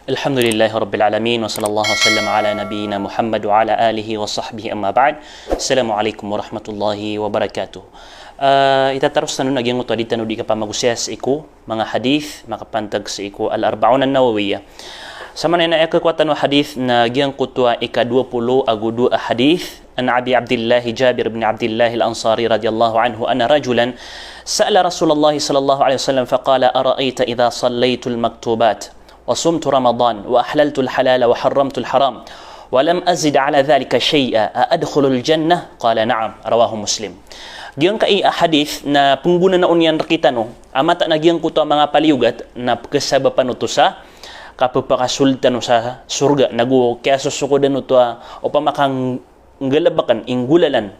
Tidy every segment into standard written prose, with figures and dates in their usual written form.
Alhamdulillahi Rabbil Alamin wa sallallahu wasallam ala nabiyyina Muhammad wa ala alihi wa sahbihi amma ba'd. Assalamualaikum warahmatullahi wabarakatuh. Ita terus tanong naging ito di tanong di kapamagusiya sa iku mga hadith makapantag sa iku al-arba'un an-nawawiyya. Sama na ikakwatan wa hadith na giyang kutwa ika-20 agudu hadith an Abi Abdullah Jabir ibn Abdullah al-Ansari radiyallahu anhu anna rajulan sa'ala Rasulullah sallallahu alaihi wasallam faqala ara'aita idha sallaytu al-maktubat وصمت رمضان وأحللت الحلال وحرمت الحرام ولم أزد على ذلك شيئا أدخل الجنة قال نعم رواه مسلم. Giyan kay hadith na pungguna na unyan rakita no amata na giyan kuto mga paliugat na kasabapan uto sa kapapakasultan no sa surga nagu kaya susukodan uto o pamakang ngalabakan ingulalan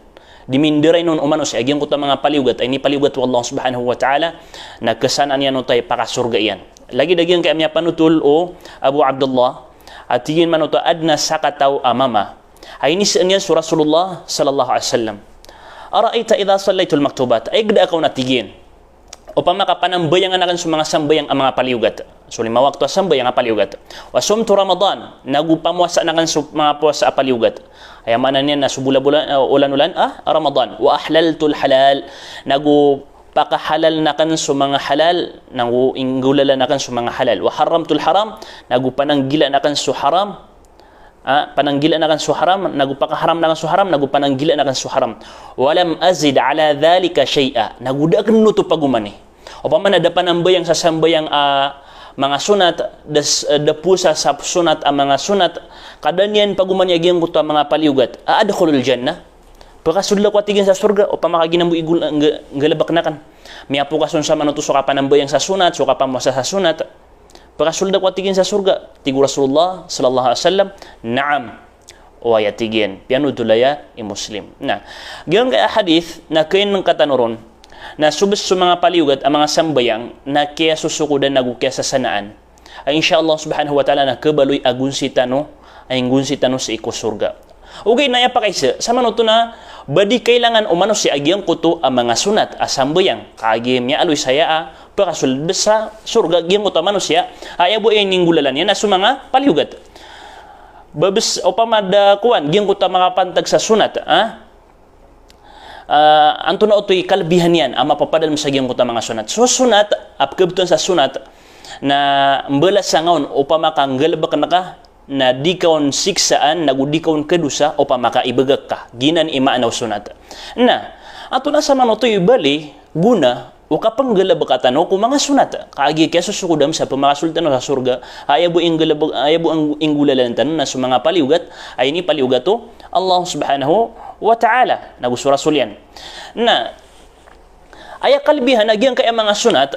dimindiray nun umano sa agyang kuto mga paliugat ay ni paliugat wa Allah subhanahu wa ta'ala na kasanan yan utay pakasurga iyan. Lagi dagian kay amya panutul o Abu Abdullah at tingin man ito adna sakataw amama ay nisaan yan sa Rasulullah sallallahu alaihi wasallam araita idha sallaytul maktubat ay gada akaw natigin o pamakapanambayang anakan sa mga sambayang ang mga paliugat so 5 wakto sambayang ang paliugat wa sumtu Ramadan nagupamwasa nakan sa mga puwasa a paliugat ay amanan yan na subula-bula ulan-ulan Ramadan wa ahlaltul halal pakahalal nakan sa mga halal nangu inggulala nakan sa mga halal wa haramtul haram nagu pananggila nakan sa haram pananggila nakan sa haram nagu pakaharam nakan sa haram nagu pananggila nakan sa haram walam azid ala dhalika shay'a nagu daken nuto pagumani o pamana da panambayang sa sambayang mga sunat dapusa sa sunat ang mga sunat kadanian pagumani agyang kuto mga paliugat adkhulul jannah pagkasudla ko atigin sa surga o pamakagin mo igul galabak nakan miapo kason sa manuto so kapanambayang sa sunat so kapamwasa sa sunat pagkasudla ko atigin sa surga tigu Rasulullah sallallahu alaihi wasallam na'am o ayatigin piano dulaya muslim na giyon kay hadith na kain ng katanuron na subis sa mga paliugat ang mga sambayang na kaya susukudan nagu kaya sa sanaan ay insyaallah subhanahu wa ta'ala na kabaloy agunsitano ay gunsitano sa ikusurga. Okay na pa kaysa sa manuto na badi kailangan umano si agyang kuto ang mga sunat asambayang kagim niya aloy saya pakasul sa surga agyang kuto manusia ayabo ay ninggulalan yan sa mga paliugat babes o pamada kuan agyang kuto mga pantag sa sunat anto na utoy kalbihan yan ang mapapadal sa agyang kuto mga sunat so sunat apkabton sa sunat na mbelas sa ngaon o pamakanggalbak na ka na di kaon siksaan nagudi kaon kedusa o pamakaibagak ka ginan imaanaw sunat na ato na sa manotoy bali guna o kapanggalabakatan o kung mga sunat kaagi kaya susukudam sa pamakasultan sa surga ayabo ang ingulalantan na sa mga paliugat ay ni paliugat to Allah subhanahu wa ta'ala nagusto rasul yan na ayakalbihan nagyang kaya mga sunat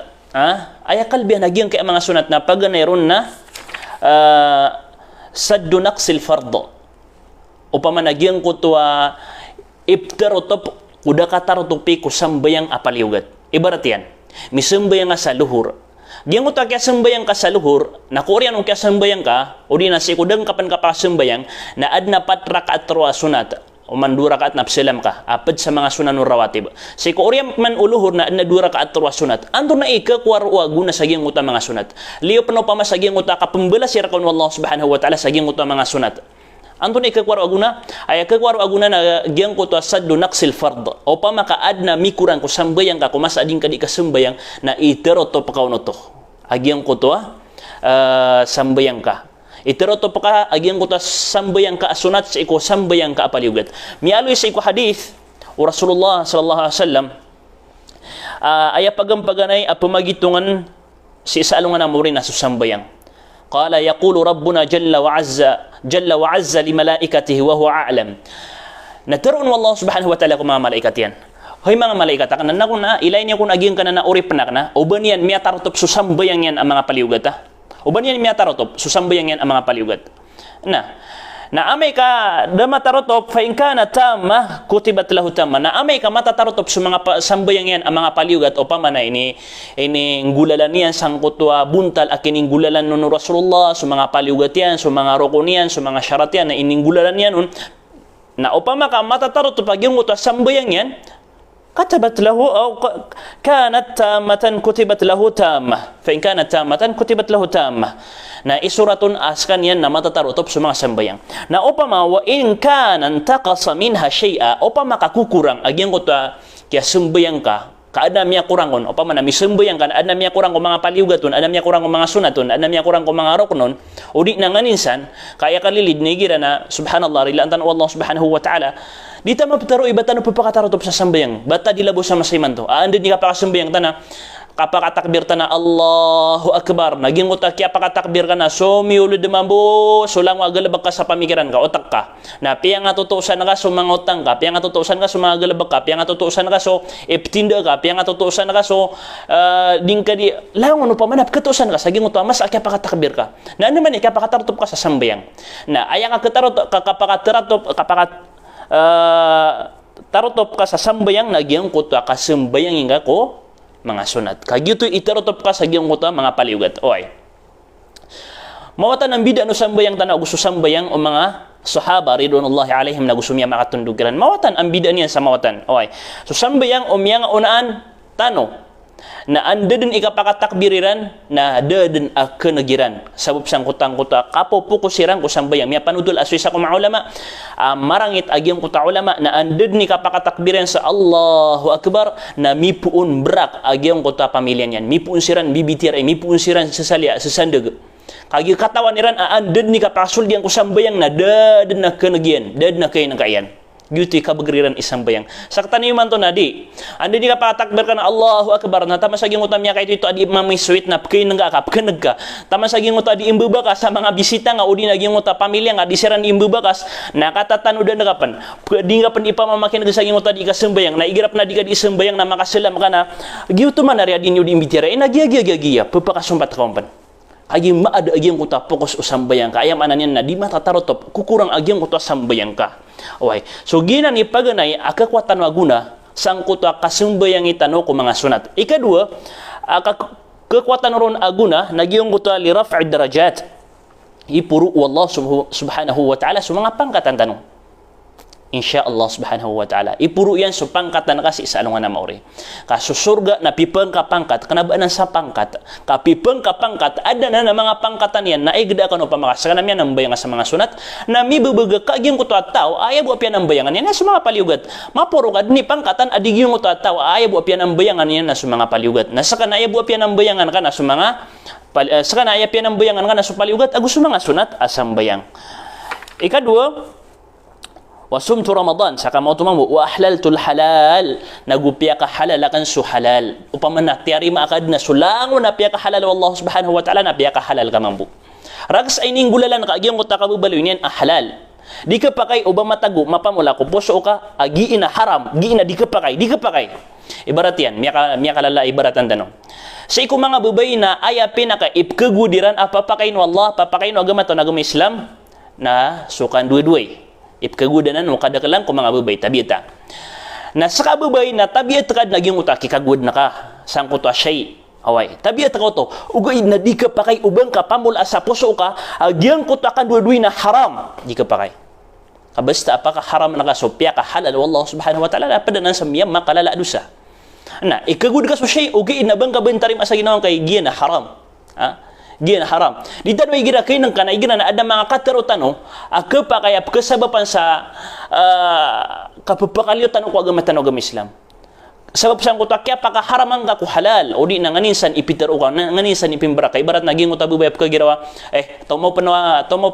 ayakalbihan nagyang kaya mga sunat na paganayron na saddu naqsil fardo upamanagyang ko to iftarotop kuda katarotopi ko sambayang apaliugat ibarat yan misambayang sa luhur diyan ko ta kaya sambayang ka sa luhur nakurian kaya sambayang ka o di na si kudang kapan ka pa sambayang na adna patrak at sunat o mandura ka at napsilam ka apad sa mga sunan rawatib si ko oriam man uluhur na dura ka at sunat ando na ika kuarwa guna sa gyang uta mga sunat liyo pano pa masaging uta kapambala sira kon Allah subhanahu wa ta'ala sa gyang uta mga sunat ando na ika kuarwa guna ay ka kuarwa guna na gyang ko to saddu naqsil fard o pa makaad na mikuran ko sambayang ka kumasading ka di ka sambayang na itero to pakaw to agyang ko to sambayang ka itero to paka agyang ko to sambayang ka sunat sa iko sambayang ka apaliugat mialoy sa iko hadith o Rasulullah sallallahu alaihi wasallam aya pagampaganay apamagitungan si isalungan na muri na susambayang qala yaqulu rabbuna jalla wa azza li malaikatihi wa huwa a'lam nataron wallahu subhanahu wa ta'ala kuma malaikat yan hoy mga malaikat kan na kuna ilay niya kun agyang kana na urip na uban yan miatarotop susambayang yan ang mga paliugat uban yan miatarotop susambayang yan ang mga paliugat na amay ka damatarotop fa in kana tamma kutibat lahu tamma na amay ka matatarotop sa mga sambayang yan ang mga paliugat o pamana ini ngulalan yan sang kutwa buntal akin ngulalan no Rasulullah sa mga paliugat yan sa mga rukun yan sa mga syarat yan na iningulalan yan na upama ka matatarotop agyang kutwa sambayang yan كتبت له أو كانت تامة كتبت له تامة فإن كانت تامة كتبت له تامة. Nah, isuratun askan yan na matatarutob sa mga sambayang. Na upama wa in kana taqasa minha shay'a, upama kakukurang agyan ko ta kaya sambayang ka, kaada miya kurang kon, upama na misambayang ka, ada miya kurang ko mga paliugaton, ada miya kurang ko mga sunaton, ada miya kurang ko mga roknon, udi na nganinsan, kaya kalilid ni gira na subhanallah rilantan Allah subhanahu wa ta'ala. Di ta mapataro iba tano papakatarotop sa sambayang. Bata dilabo sa masiman to. Andin ni kapakasambayang tana. Kapakatakbir tana Allahu Akbar. Naging utak kaya pakatakbir ka na. So miulod demambo. So lang magalabag ka sa pamikiran ka. Otak ka. Na piya nga tutuusan ka. So mga utang ka. Piya nga tutuusan ka. So mga galabag ka. Piya nga tutuusan ka. So iptinda ka. Piya nga tutuusan ka. So ding ka di. Lang ano pa manap. Katuusan ka. Saging utak. Mas kaya pakatakbir ka. Na naman kaya pakatarotop ka sa sambayang. Na ayang katarotop. Kapakatarotop. Tarotop ka sa sambayang. Nagyang kuta ka sambayang nga ko mga sunat. Kagito itarotop ka sa giyong kuta mga paliugat. Oy. Mawatan ang bida no sambayang tanaw gusto sambayang o mga sahaba ridwanullahi alaihim na gusto miya makatundugiran. Mawatan ang bida niyan sa mawatan. Oy. So sambayang o miya nga unaan tano na anda din ikapakatakbiriran na ada din akenagiran sabab sang kutang-kuta kapo pukusiran ko sambayang miya panudul aswi sa mga ulama marangit agyang kuta ulama na anda din ikapakatakbiran sa Allahu Akbar na mipuun berak agyang kuta pamilya niyan mipuun siran bibitir ay mipuun siran sesalia sesandag kagi katawan iran anda din ikapasul diang ko sambayang na ada din akenagian ada din akay nakayan Yuti kabagriran isang bayang. Sakta niyo man to na di. Andi di ka patakber ka na Allahu Akbar na tama saging utam niya kay ito adi mamay sweet na pkay nang ka pkanag ka. Tama saging uta di imbuba ka sa mga bisita nga udi naging uta pamilya nga di siran imbuba kas nakatatanudan na kapan. Di nga pan ipamamakin saging uta di ka sembayang na igirap na di ka di sembayang na makaselam ka na. Giuto man ari adi niyo di imbitira inagiya papakasumpat ka umpan. Agi maada agyang kuta fokus usambayang ka ayam anan na di matatarotop kukurang agyang kuta sambayang ka. Okay. So gina ni paganay akakwatan waguna sang kuta kasumbayang itano ko mga sunat. Ikadua kekuatan ron aguna nagyong kuta li raf'id darajat. Ipuru wallah subhanahu wa ta'ala sa mga pangkatan tanong. Insya Allah subhanahu wa ta'ala. Ipuro yan sa pangkatan kasi sa anong nga na mauri. Kaso surga na pipeng ka pangkat, kanabaanan sa pangkat. Kapipeng ka pangkat, ada na mga pangkatan yan na igda ka no pamakasakan namin ang bayangan sa mga sunat na mibubuga kagyong kuto at tao, ayaw buwap yan ang bayangan yan na sa mga paliugat. Mapurugad ni pangkatan, adigyong kuto at tao, ayaw buwap yan ang bayangan yan na sa mga paliugat. Nasa ka na ayaw buwap yan ang bayangan ka na sa mga saka na ayaw yan ang bayangan ka na sa paliugat, agus mga sunat asang bayang. Ikadua, wasumtu Ramadan saka mau tumamu wa ahlaltul halal nagupya ka halal akan su halal upaman na tiari maakad na sulango na piya ka halal wallah subhanahu wa ta'ala na piya ka halal ka mambu rags ay ning gulalan ka agyang kuta ka bubalo yan halal di ka pakay uba matago mapamula ko poso ka agiin na haram giina di ka pakay ibarat yan miya kalala ibaratan tanong sa iku mga babay na ayapin na ka ipkagudiran papakain wallah papakain agama to nagama Islam na sukan duwe-duwe ipkagudanan mo kada kalang kung mga babay tabita na sa kababay na tabiat kad naging utaki kagud na ka sang kuto shay away tabiat ka to ugay na di ka pakay ubang ka pamula sa puso ka agyang kuto ka duwi na haram di ka pakay basta apaka haram na ka sopya ka halal wallahu subhanahu wa ta'ala padanan sa miyam makalala dusa na ikagud ka so shay ugay na bang ka bentarim asa ginawang kay giyan na haram Giyan haram. Di tanong igira kayo ng kanay gina na ada mga katarotano akapakayap kasabapan sa kapapakaliutan ko agamatan agam Islam. Sabab sang ko takya pakaharamang ka ko halal o di na nganinsan ipitaro ka nganinsan ipimbraka ibarat naging utabubayap ka girawa tomo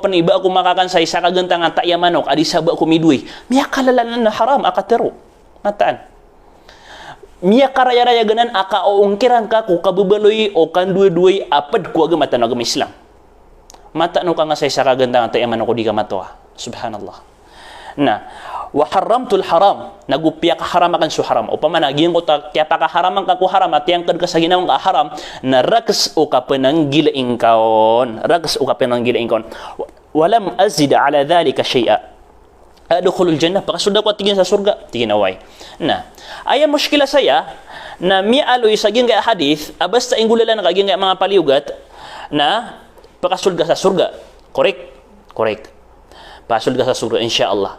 pan iba ako makakansay sa kagantangan taya manok adi saba ko midui miya kalalanan na haram akatero mataan miya karaya-raya ganan aka o ungkiran ka ko kabubaloy o kan duwe-duwe apad ko agam matan agam Islam. Mata no ka nga sa kagandahan tayo man ko di ka matuwa. Subhanallah. Na wa haramtul haram nagupya ka haram akan su haram. Upama nagiyan ko kaya pa ka haraman ka ko haram at yang kad ka sa ginawang ka haram na rags o ka pananggilaing kaon. Rags o ka pananggilaing kaon. Walam azid ala dhalika shay'a. Adkhulul jannah pakasuda ko tigin sa surga tigin away na aya muskila saya na mialoy sa gin kay hadith basta ingulalan ka gin kay mga paliugat na pakasulga sa surga correct pasulga sa surga insyaallah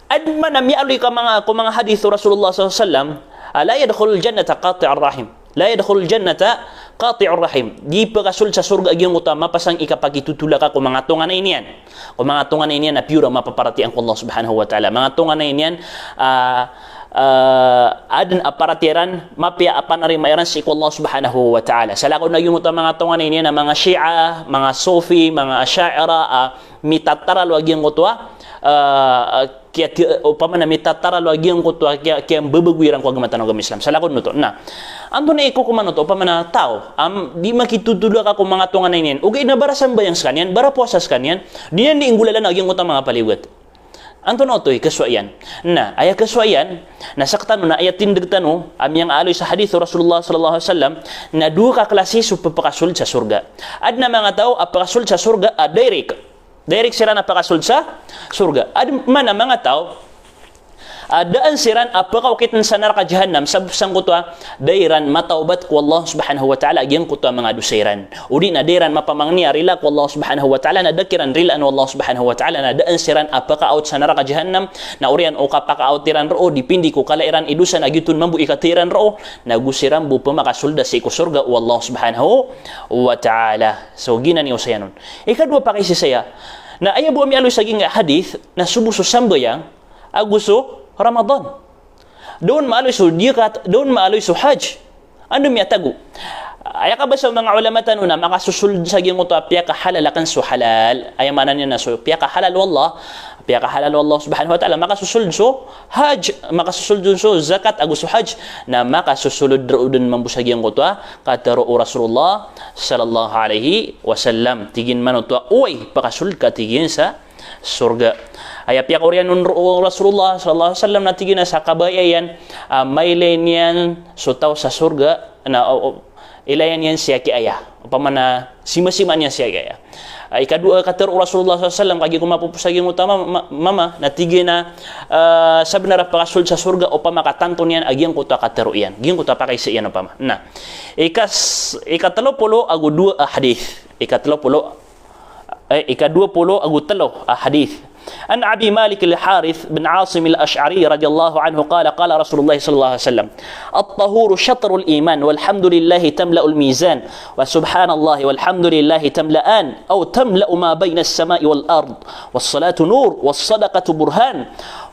adman na mialoy ka mga hadith Rasulullah sallallahu alaihi wasallam la yadkhulul jannata qati'ur rahim. La yadkhulul jannata qati'ur rahim. Di pagasul sa surga agyang utama pasang ikapagitutula ka kung mga tungan na iniyan. Kung mga tungan na iniyan na pure mapaparatian ko Allah subhanahu wa ta'ala. Mga tungan na iniyan adan aparatiran mapia apan ari mayran si Allah subhanahu wa ta'ala. Salako na yung mga tungan na iniyan na mga Shia, mga Sufi, mga Asy'ira mitataral wag yung utwa kaya upama na mitataral wag yung utwa kaya babaguiran ko agama tanong Islam. Salako nuto na ando na iko kumano to upama na tao di makitutulak ako mga tungan na iniyan ugay na barasan bayang skanian bara puasas kanian diyan di ingulalan ag yung utama mga paliwat. Anto na ito'y kaswayan. Na, aya kaswayan, nasaktan na ayat tindigtan mo, amyang aloy sa hadith Rasulullah sallallahu alaihi wasallam, na dua ka klase sa papakasul sa surga. Ad na mga tao, apakasul sa surga, direct. Direct sila na pakasul sa surga. Ad man mga tao, daan siran apakaukitan sa neraka jahannam sabsang kutwa dairan mataubat ku Allah subhanahu wa ta'ala agyang kutwa mga dusairan udi na dairan mapamangniya rila ku Allah subhanahu wa ta'ala na dakiran rila anu Allah subhanahu wa ta'ala na daan siran apakaut sa neraka jahannam na urian o kapakautiran ro dipindi ku kalairan idusan agyutun mambu ikatiran ro nagusiran bu pamakasulda sa iku surga u Allah subhanahu wa ta'ala. So gina ni usayanon ikadua pakisi saya na ayabu ami aloy saging hadith na subuso sambayang aguso Ramadan. Doon maaloy so dikat, doon maaloy so hajj. Ano miya tago? Aya ka ba sa mga ulama tanuna makasusul sa gyung uto apya ka halal kan so halal. Aya manan niya na so apya ka halal wallah. Apya ka halal wallah subhanahu wa ta'ala makasusul so hajj, makasusul dun so zakat agu so hajj na makasusulod dun mambusag yung uto kataro Rasulullah sallallahu alaihi wasallam. Tigin man uto uy pakasul ka tigin sa surga. Ay pihak orian Rasulullah sallallahu alaihi wasallam natigina sa kabayayan mailen yan sutaw sa surga na ilayan yan siya ki aya upamana sima-sima niya siya kaya ay kadua kater Rasulullah sallallahu alaihi wasallam kagi kumapupusagi utama mama natigina sabnara pakasul sa surga upama katanton yan agyang kuta kater yan gyang kuta pakay sa iyan upama na ikatlupulo agu dua hadith ikatlupulo ikadua-pulo agu telo hadith. عن أبي مالك الحارث بن عاصم الأشعري رضي الله عنه قال قال رسول الله صلى الله عليه وسلم الطهور شطر الإيمان والحمد لله تملأ الميزان وسبحان الله والحمد لله تملأان أو تملأ ما بين السماء والأرض والصلاة نور والصدقة برهان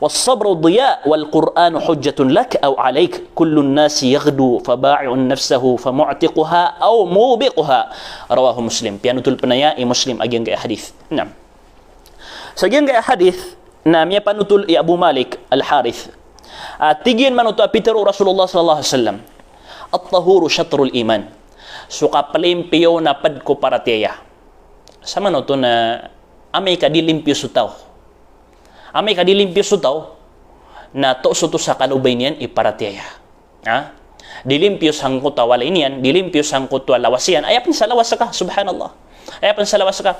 والصبر ضياء والقرآن حجة لك أو عليك كل الناس يغدو فباع نفسه فمعتقها أو موبقها رواه مسلم بيانو تلبنايا مسلم أجن حديث نعم. Sagyan kaya hadith na miya panutul Abu Malik al-Harith. Tigyan manuto Peter Rasulullah sallallahu alaihi wasallam. At-tahuru syatrul iman. Suka palimpyo na padko paratiya. Sama no to na amay kadilimpyo sutaw. Amay kadilimpyo sutaw na to suto sa kalubay niyan iparatiya. Ha? Dilimpyo sang kutwa niyan, dilimpyo sang kutwa lawasian. Ayapin sa lawas ka subhanallah. Ay pansalawas ka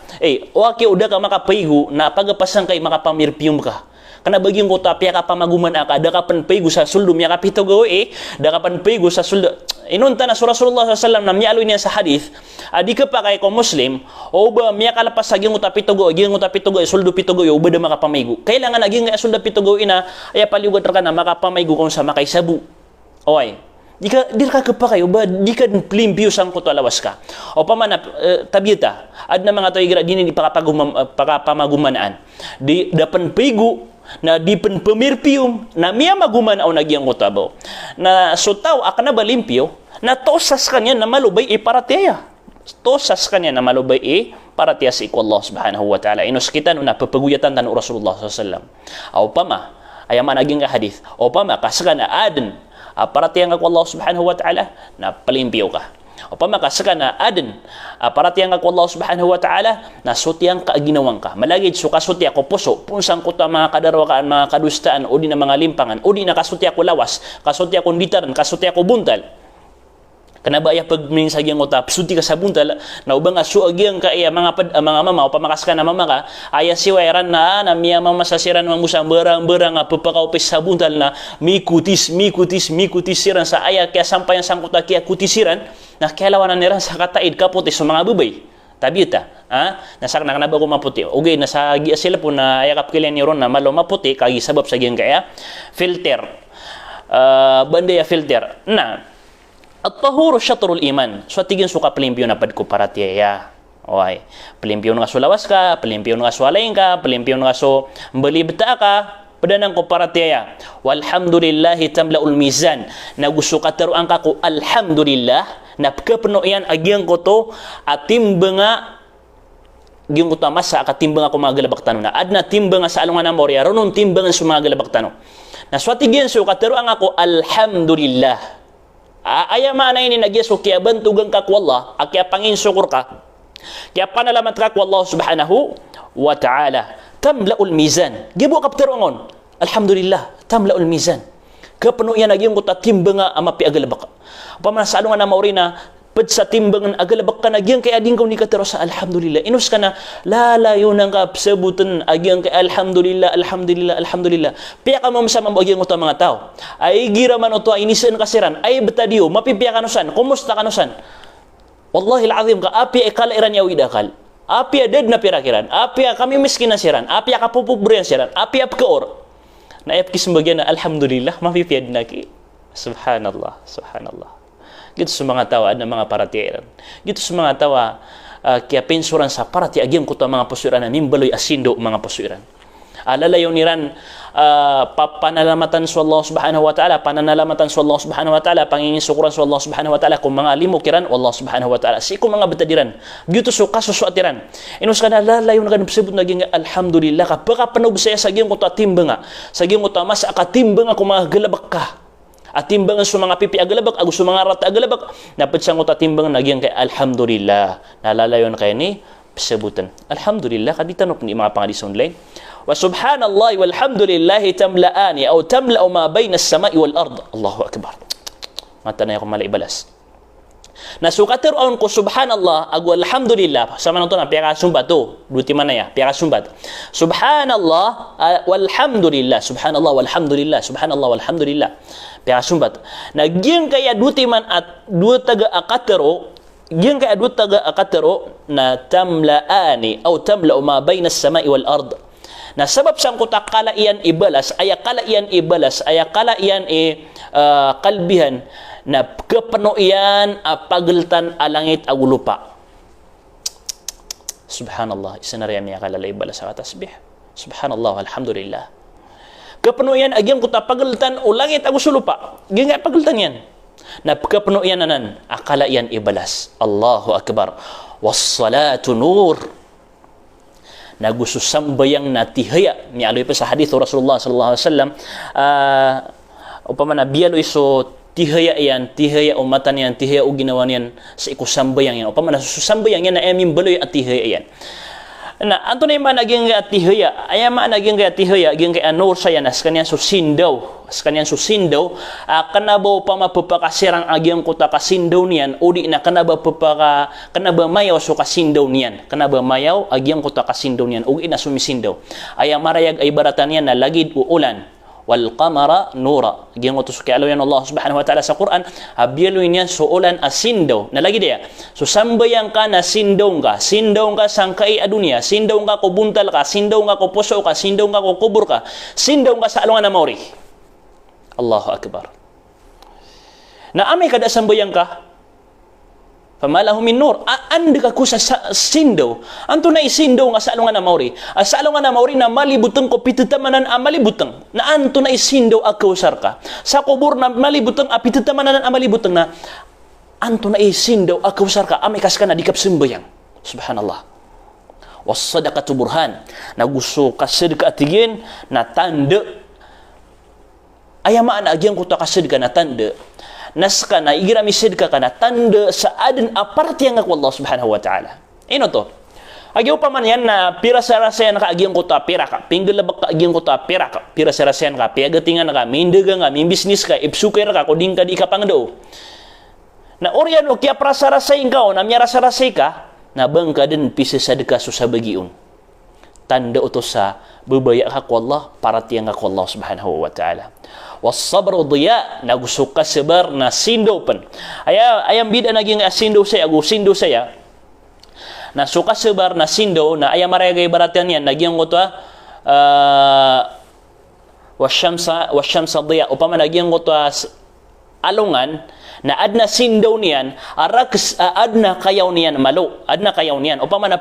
waki udah ka makapaygo na pagapasan kay makapamirpyum ka kana bagyong ko tapya ka pamaguman aka da ka panpaygo sa suldo miya ka pitogo da ka panpaygo sa suldo inunta na Rasulullah sallallahu alaihi wasallam na miya aloy niya sa hadith adi ka pa kay ko muslim o ba miya ka lapas sa gyong utapitogo gyong utapitogo suldo pitogo yo ba da makapamaygo kailangan naging suldo pitogo ina ay paliwad ra ka na makapamaygo kung sa makaisabu oy di ka kapakay ba di ka plimpyo sang kuto lawas ka o pamana tabita ad na mga toy gra dini di pakapamagumanaan di dapan pigo na di pen pemirpium na miya maguman aw nagyang kutabo na sutaw akana balimpyo na tosas kanya na malubay iparatiya tosas kanya na malubay iparatiya si Allah subhanahu wa ta'ala inos kita no napapaguyatan tan Rasulullah sallallahu alaihi wasallam aw pama ayaman naging hadith o pama kasaka na aden aparatiyan ka Allah subhanahu wa ta'ala na palimpyo ka. O pamakasaka na aden aparatiyan ka Allah subhanahu wa ta'ala na sutiyang kaaginawang ka. Malagid so kasutya ko puso, punsang ko ta mga kadarwakaan, mga kadustaan, o di na mga limpangan, o di na kasutya ko lawas, kasutya ko bitaran, kasutya ko buntal. Kanaba ya pag minsagyang utap suti ka sa buntal na ubang asuagyang ka iya mga mama o pamakas ka na mama ka aya siwairan na miya mama sasiran mamusang berang-berang papakaupis sa buntal na mikutis siran sa aya kaya sampayan sangkuta kaya kutisiran na kailawanan niran sa kataid kaputis sa mga bubay tabita nasak na kanaba ko maputi ugay nasa sila po na ayakap kailan ni ron na malo maputi kagi sabab sa gyang kaya filter benda ya filter. Nah, at-tahuru syatrul iman. Suatigin suka pelimpiyon na padko para tiya. Oy, pelimpiyon nga so lawas ka, pelimpiyon nga so alain ka, pelimpiyon nga so beli beta ka, padanang ko para tiya. Walhamdulillahi tamlaul mizan. Nagusto ka teruang ka ko alhamdulillah. Napkapenuh yan agyang ko to atimbenga gyung utama sa akatimbang ako mga galabak tanong na adna timbang sa alungan na morya ronon timbangan sa mga galabak tanong na swati gen so kateruang ako alhamdulillah aya mana ini nagyaso kaya bantugan ka ko Allah kaya pangin syukur ka kaya panalamat ka ko Allah subhanahu wa ta'ala tamlaul mizan gibo ka teruangon alhamdulillah tamlaul mizan kapenuh yan agyang ko tatimbanga ama pi agalabak paman sa alungan na maurina pad sa timbangan agalabak ka nagyang kay ading ko ni katero sa alhamdulillah inus ka na lalayo nang ka sabutan agyang kay alhamdulillah alhamdulillah alhamdulillah piya ka mamsa mabagyang uto mga tao ay gira man uto inisan kasiran ay betadiyo mapipiya ka nusan kumusta ka nusan wallahi alazim ka api ay kalairan yawi dakal api aded na pirakiran api kami miskin na siran api ka pupubrian siran api ap kaor na ayap kisembagyan na alhamdulillah mapipiyad na ki subhanallah subhanallah gitu sa mga tawa na mga paratiran gitu sa mga tawa kaya pensuran sa parati agyam ko to mga pusuran na mimbaloy asindo mga pusuran alalayo niran pananalamatan sa Allah subhanahu wa ta'ala pananalamatan sa Allah subhanahu wa ta'ala pangingin sukuran sa Allah subhanahu wa ta'ala kung mga limukiran Allah subhanahu wa ta'ala si kung mga betadiran gitu so kasusuatiran inus kana lalayo na ganun sebut naging alhamdulillah ka baka panog saya sa gyung ko to timbanga sa gyung ko to mas akatimbanga kung mga galabak ka atimbangan sa mga pipi agalabak agus sa mga rat agalabak napad siyang utatimbangan nagyang kay alhamdulillah nalalayon kay ni sebutan alhamdulillah kaditanok ni mga pangadison lay wa subhanallah walhamdulillah tamlaani aw tamla'u ma bayna as-sama'i wal ard Allahu akbar mata na ako malaibalas nasukater on ko subhanallah ag walhamdulillah sama nang to na piyaka sumbat to duti man ya piyaka sumbat subhanallah walhamdulillah subhanallah walhamdulillah subhanallah walhamdulillah piyaka sumbat nagyang kaya duti man at dua taga akatero gyang kaya dua taga akatero na tamlaani aw tamla'u ma bayna as-sama'i wal ard na sabab sang kuta kalaian ibalas aya kalaian ibalas aya kalaian kalbihan na kepenuhian pageltan alangit agulupa subhanallah isanariam niya kalalay balas sa tasbih subhanallah alhamdulillah kepenuhian agyang kuta pageltan ulangit agusulupa ginga pageltan yan na kepenuhian nanan akalaian ibalas Allahu akbar wassalatu nur nagususambayang natihaya ni aloy pa sa hadith Rasulullah sallallahu alaihi wasallam upama na biyalo iso tihaya yan tihaya umatan yan tihaya o ginawa yan sa ikusambayang yan upama na susambayang yan na emim baloy at tihaya yan na anto na yung naging tihaya ay naging tihaya ging kay anor sa yan as kanyan susindaw kanaba pa mapapakasirang agyang kuta kasindaw niyan udi na kanaba mayaw so kasindaw niyan kanaba mayaw agyang kuta kasindaw niyan udi na sumisindaw ay marayag ay baratan yan na lagid uulan wal qamara nura agyang kuta so kay alayan Allah subhanahu wa ta'ala sa Quran abyalo niyan so ulan asindaw na lagi dia so sambayang ka na sindaw ka sangkay adunya sindaw ka ko buntal ka sindaw ka ko puso ka sindaw ka ko kubur ka sindaw ka sa alungan na mauri Allahu akbar na amay kada sambayang ka pamalahu min nur andi ka ko sa sindaw anto na isindaw nga sa alungan na mauri sa alungan na mauri na malibutang ko pitutamanan malibutang na anto na isindaw akausar ka sa kubur na malibutang pitutamanan malibutang na anto na isindaw akausar ka amay kas ka na dikap sambayang subhanallah was sadaqatu burhan naguso kasedka atigin na tanda ayamaan agyang ko ta kasedka na tanda naska na igirami sedka kana tanda sa adin apart yang ako Allah subhanahu wa ta'ala ino to agyaw pa man yan na pira sa rasayan ka agyang ko ta pira ka pinggulabak ka agyang ko ta pira ka pira sa rasayan ka piagatingan ka mindaga nga min business ka ipsukir ka kuding ka di ka pangdo na oryan o kaya para sa rasayin ka o namya rasa rasay ka nabang ka din pisa sadka so sa bagiun tanda uto sa bubaya ka ko Allah para tiyang ka ko Allah subhanahu wa ta'ala was-sabru diya nagusok ka sabar na sindaw pan ayam bida naging sindaw saya sindaw saya na suka sabar na sindaw na ayam maragay baratan yan nagyang ko to wasyamsa diya, upama nagyang ko alungan na adna sindaw niyan adna kayaw niyan malo, adna kayaw niyan upama na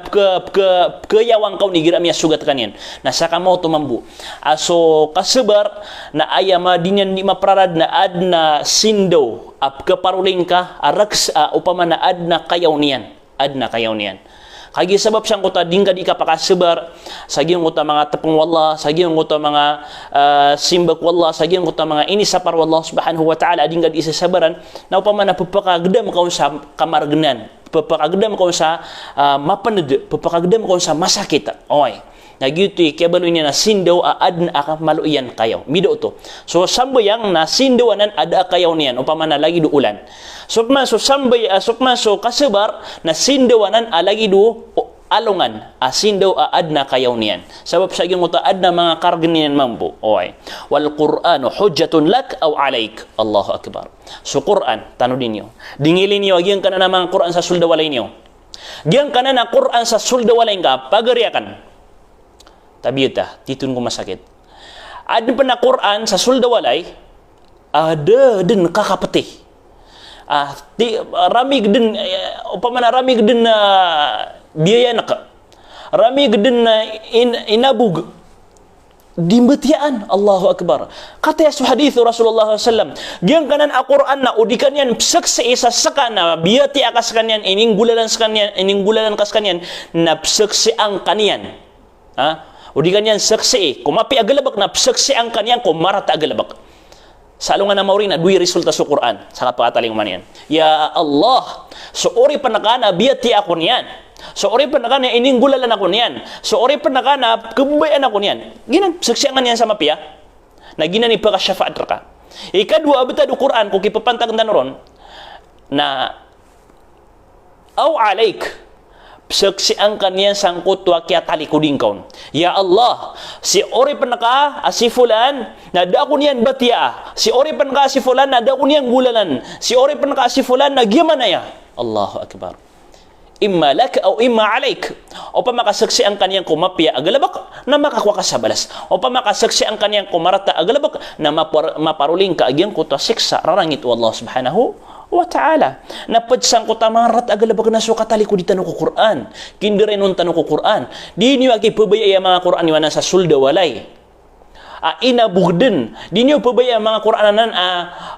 kayawang kaw ni giramya sugat kanyan na saka mo tumambu aso kasebar na ayama dinyan di maprarad na adna sindaw ap kaparuling ka upama na adna kayaw niyan kagi sabab siyang kuta dingga di kapakasebar sagiyong kuta mga tepung wallah sagiyong kuta mga simbak wallah sagiyong kuta mga ini sapar wallah subhanahu wa ta'ala dingga di isasabaran na upama na papakagdam kaun sa kamargnan papakagdam kaun sa mapaned papakagdam kaun sa masakit oy nagyuto kebalo niya na sindaw adna aka maluyan kayaw mido to so sambayang na sindawanan ada kayaw niyan upama na lagi do ulan sukma so kasebar na sindawanan lagi do alungan sindaw adna kayaw niyan sabab sa gyud uta adna mga karga niyan mambo oy wal qur'anu hujjatun lak aw alaik Allahu akbar so Quran tano dinyo dingilin niyo agyan kana na mga Quran sa suldawalay niyo gyan kana na Quran sa suldawalay ka pagariakan tabiyata titun ko masakit ada pa na Quran sa suldawalay ada din kakapatih ramig din upama na ramig din na biaya naka ramig din na inabug dimbetian Allahu akbar kata ya hadis Rasulullah sallam giang kanan Al-Quran na udikan yan saksi isa saka na biyati akas kanyan ining gulalan kas kanyan na saksi ang kanyan udikan yan saksi kumapi agalabak na saksi ang kanyan kumarata agalabak salungan na maurin na duwi resulta sa Quran sa kapataling man yan ya Allah so ori panakana biyati ako niyan so ori panakana ining gulalan ako niyan so ori panakana kebayan ako niyan ginan saksi ang kanyan sa mapia na ginan ipakasyafaat ka ikadua abita do Quran kung kipapantag ron na aw alaik saksi ang kanyan sangkot wa kya talikuding kaun ya Allah si ori panaka si fulan na da ko niyan batia si ori panaka si fulan na da ko niyan gulalan si ori panaka si fulan na gimana ya Allahu akbar imma lak aw imma alaik o pa makasaksi ang kaniyang kumapya agalabak na makakuha ka sa balas o pa makasaksi ang kaniyang kumarata agalabak na maparuling ka agyang kuta siksa rarangit Allah subhanahu wa ta'ala napadsang ko tamarat agalabag na sukatali ko di tanong ko Quran kindirenon tanong ko Quran di niyo agi pabaya mga Quran iwanan sa sulda walay inabugden di niyo pabaya mga Quranan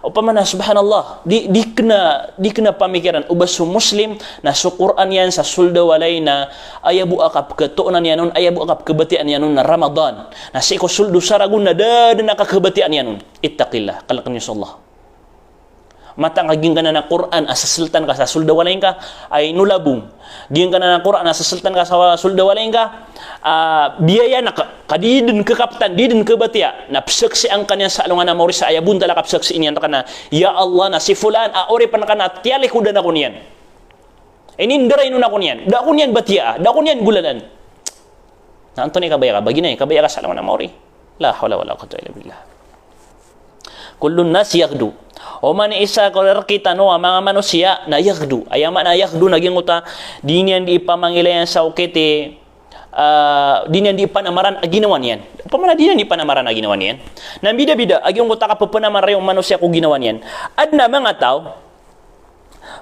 upamana subhanallah di kena pamikiran ubas muslim na su Quran yan sa sulda walay na ayabu akap ketuunan yanon ayabu akap kebatian yanon na Ramadan na siko suldu saragun na dadan nakakebatian yanon ittaqillah kalakan niyo sallah matang aging ka na na Quran asasultan ka sa suldawalain ka ay nulabong ging ka na na Quran asasultan ka sa suldawalain ka biyaya na kadidin kekaptan didin kebatia na psaksi ang kanya sa alungan na mauri sa ayabun tala kapsaksi inyan ka na ya Allah na si fulan ori pan ka na tiyali kudan ako niyan inindaray nun ako niyan da ako niyan batia da ako niyan gulalan na Antony kabaya ka baginay kabaya ka sa alungan na mauri la hawla wala quwwata illa billah kullun nas yaghdu o man isa ko kita no mga manusia na yaghdu ayama na yaghdu naging uta di niyan di pamangilayan sa ukete di niyan di panamaran ginawan yan pamana di niyan di panamaran ginawan yan na bida-bida aging uta ka papanamara yung manusia ko ginawan yan adna mga tao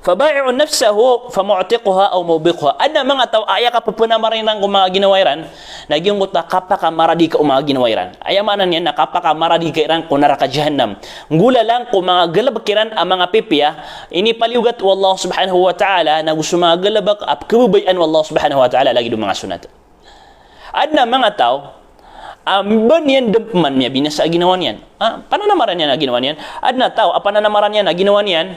fabai'u nafsahu famu'tiquha aw mubiqha adna mga tao aya ka papanamaran ng mga ginawairan naging uta kapaka maradi ka mga ginawairan ayamanan yan nakapaka maradi ka iran kunara ka jahannam ngula lang ko mga galabakiran ang mga pipiya ini paliugat wallahu subhanahu wa ta'ala na gusto mga galabak ap kebubayan wallahu subhanahu wa ta'ala lagi do mga sunat adna mga tao banyan dempman niya binasa ginawan yan pananamaran niya na ginawan yan adna tao pananamaran niya na ginawan yan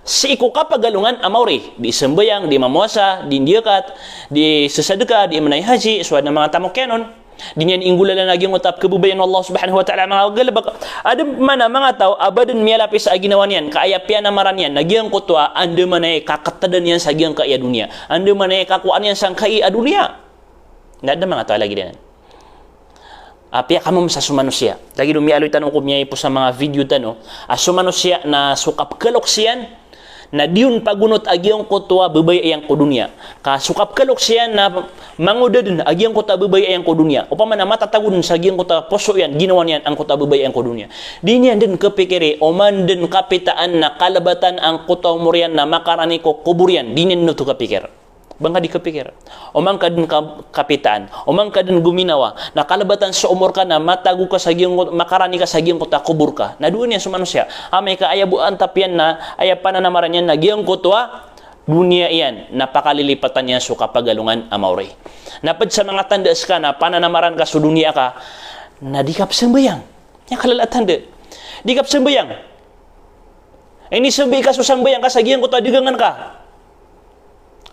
si iko kapagalungan amauri di sembayang di mamuasa di diakat di sesedekah di menai haji suad na mga tamokyanon di niyan inggulan lagi ngutap kebubayan Allah subhanahu wa ta'ala mga galabak ada mana mga tao abadan mialapi sa ginawan yan kaayapian namaran yan nagyang kutwa ande manay kakatadan yan sa gyang kaya dunia ande manay kakuan yan sang kaya dunia nada mga tao lagi din pia kamu sa sumanusia lagi dumi aloy tanong ko miay po sa mga video tano sumanusia na sukap kaloksiyan na diun pagunot agyong ko tua bebay ayang ko dunia. Kasukap kalok siya na mangudadun agyong ko ta bebay ayang ko dunia. Upama na matatagun sa agyong ko ta poso yan, ginawan yan ang ko ta bebay ayang ko dunia. Di niyan din kepikiri, oman din kapitaan na kalabatan ang ko ta umurian na makarani ko kuburian. Di niyan no to kapikir. Bangka di kepikir. Omang ka din kapitaan, omang ka din guminawa, na kalabatan sa umur ka na matago ka sa giyong, makarani ka sa giyong ko ta kubur ka. Na doon yan sa manusia. Amay ka ayabuan tapian na, ayapananamaran yan na giyong ko tua, dunia iyan, napakalilipatan niya sa kapagalungan amauray. Napad sa mga tandas ka na pananamaran ka sa dunia ka, na di ka sembayang. Yan kalalatan de. Di ka sembayang. Ini sembayang ka sa sembayang ka sa giyong ko ta digangan ka.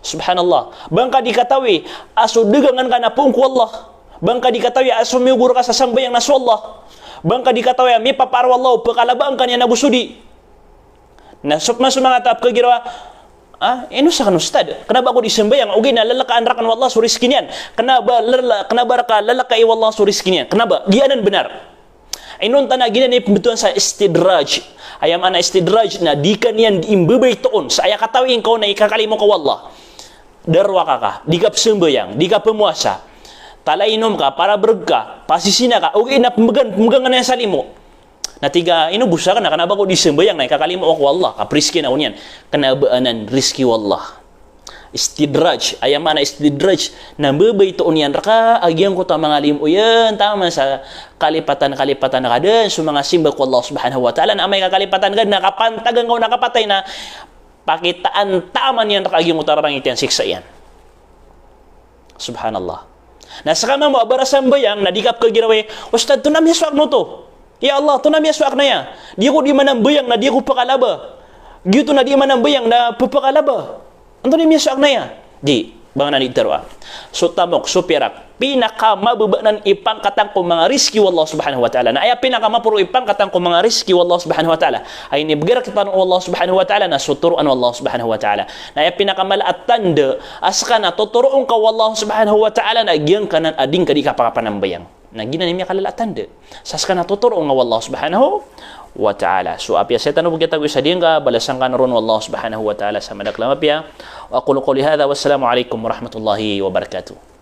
Subhanallah. Bangka dikatawi aso degangan ka na pungku Allah. Bangka dikatawi aso miugur ka sa sambayang nasu Allah. Bangka dikatawi mi papar wallahu pekalabang kan ya nabusudi. Nah sok masuk mga tap kegirawa. Ino sa kan ustad. Kenapa aku disembayang? Ugi na lalaka anrakan wallah suriskinian. Kenapa ka lalaka i wallah suriskinian? Kenapa? Gianan benar. Inon tanah gina ni pembetulan sa istidraj. Ayam ana istidraj na dikan yan imbebay toon. Saya katawi kau na ikakali mo ka wallah. Darwa ka, di ka sembayang, di ka pemuasa, talainom ka, para berkah, pasisina ka, okay na pemegangan na sa limo. Na tiga, ino busa ka na, kanaba ko di sembayang na, ikakalimo ako Allah, kapriski na kunyan, kanabaanan, riski wallah. Istidraj, ayam mana istidraj, na babay toon yan, raka, agyang ko ta mga limo, yan, tama sa kalipatan-kalipatan na kadan, sa mga simba ko Allah subhanahu wa ta'ala, na may kakalipatan ka, nakapantagan ko, nakapatay na, pakitaan taman yan nakagyong utarang itiyan siksa yan. Subhanallah. Nasa kama mo abarasan bayang nadikap ka girawe, Ustad, tunam yaswak no to. Ya Allah, tunam yaswak na ya. Di ko di manang bayang na di ko pakalaba. Gitu na di manang bayang na pupakalaba. Anto ni yaswak na ya. Di, bang na nagtarwa. So tamok, so pirak, pinakamababanan ipangkatang ko mga riski wallah subhanahu wa ta'ala. Na ay pinakamapuro ipangkatang ko mga riski wallah subhanahu wa ta'ala. Ay nibigara kita ng Allah subhanahu wa ta'ala na suturuan wallah subhanahu wa ta'ala. Na ay pinakamalaat tanda aska na tuturuan ka wallah subhanahu wa ta'ala na agyan ka ng ading ka di kapapanambayang. Na ginanimya kalalaat tanda. Saska na tuturuan ka wallah subhanahu wa ta'ala. So apya saya tanong kita ko isa din ka balasan ka naroon wallah subhanahu wa ta'ala sa madaklam apya. Wa aqulu qawli hadha wassalamu alaikum warahmatullahi wabarakatuh.